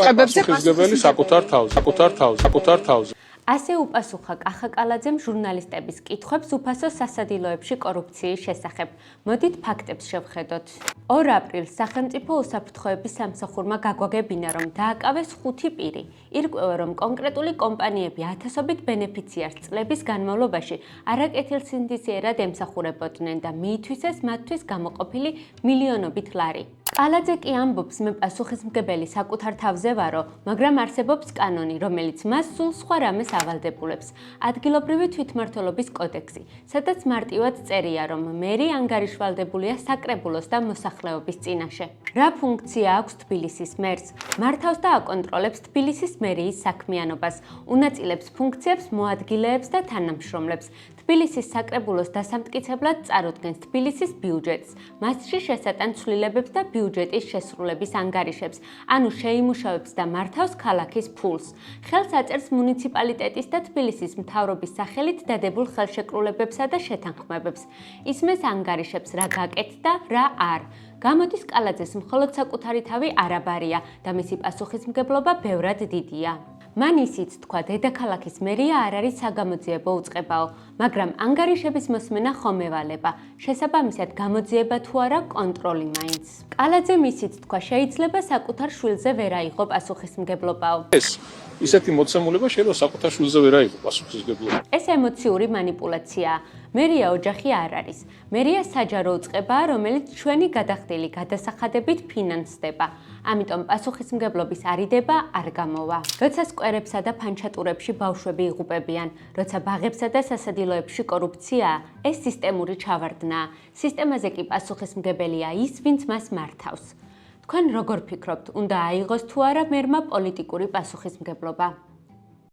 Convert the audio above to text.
პასუხისმგებელი საკუთარ თავზე. ასე უპასუხა კახაკალაძემ ჟურნალისტების კითხვებს უფასო სასადილოებში კორუფციის შესახებ. მოდით ფაქტებს შევხედოთ. 2 აპრილს სახელმწიფო უსაფრთხოების სამსახურმა გაგვაგებინა, რომ დააკავეს 5 პირი. ირკვევა, რომ კონკრეტული კომპანიები ათასობით ბენეფიციარს წლების განმავლობაში არაკეთილსინდისიერად ემსახურებოდნენ და მიითვისეს მათთვის გამოყოფილი მილიონობით ლარი. კალაძე კი ამბობს, მე პასუხისმგებელი საკუთარ თავზე ვარო, მაგრამ არსებობს კანონი, რომელიც მას სულ სხვა რამეს ავალდებულებს. ადგილობრივი თვითმმართველობის კოდექსი, სადაც მარტივად წერია, რომ მერი ანგარიშვალდებულია საკრებულოს და მოსახლეობის წინაშე. რა ფუნქცია აქვს თბილისის მერს? მართავს და აკონტროლებს თბილისის მერიის საქმიანობას, უნაწილებს ფუნქციებს მოადგილეებს და თანამშრომლებს. თბილისის საკრებულოს დასამტკიცებლად წარუდგენს თბილისის ბიუჯეტს, მასში შესატან ცვლილებებს და ბიუჯეტის შესრულების ანგარიშებს, ანუ შეიმუშავებს და მართავს ქალაქის ფულს. ხელს აწერს მუნიციპალიტეტის და თბილისის მთავრობის სახელით დადებულ ხელშეკრულებებსა და შეთანხმებებს. ისმეს ანგარიშებს, რა გაკეთდა, რა არ. გამოდის კალაძეს მხოლოდ საკუთარი თავი არაბარია და მისი პასუხისმგებლობა ბევრად დიდია. მან ისიც თქვა, დედაქალაქის მერია არ არის საგამოძიებო უწყებაო, მაგრამ ანგარიშების მოსმენა ხომ ევალება. შესაბამისად, გამოძიება თუ არა, კონტროლი მაინც. კალაძემ ისიც თქვა, შეიძლება საკუთარ შვილზე ვერ აიღო პასუხისმგებლობაო. ისეთი მოცემულობა შეიძლება საკუთარ შვილზე ვერ აიღო პასუხისმგებლობა. ეს ემოციური манипуляციაა. მერია ოჯახი არ არის. მერია საჯარო უწყებაა, რომელიც ჩვენი გადახდილი გადასახადებით ფინანსდება. ამიტომ პასუხისმგებლობის არიდება არ გამოვა. როცა სკვერებსა და ფანჩატურებში ბავშვები იღუპებიან, როცა ბაღებსა და სასადილოებში კორუფციაა, ეს სისტემური ჩავარდნაა. სისტემაზე კი პასუხისმგებელია ის, ვინც მას მართავს. თქვენ როგორ ფიქრობთ, უნდა აიღოს თუ არა მერმა პოლიტიკური პასუხისმგებლობა?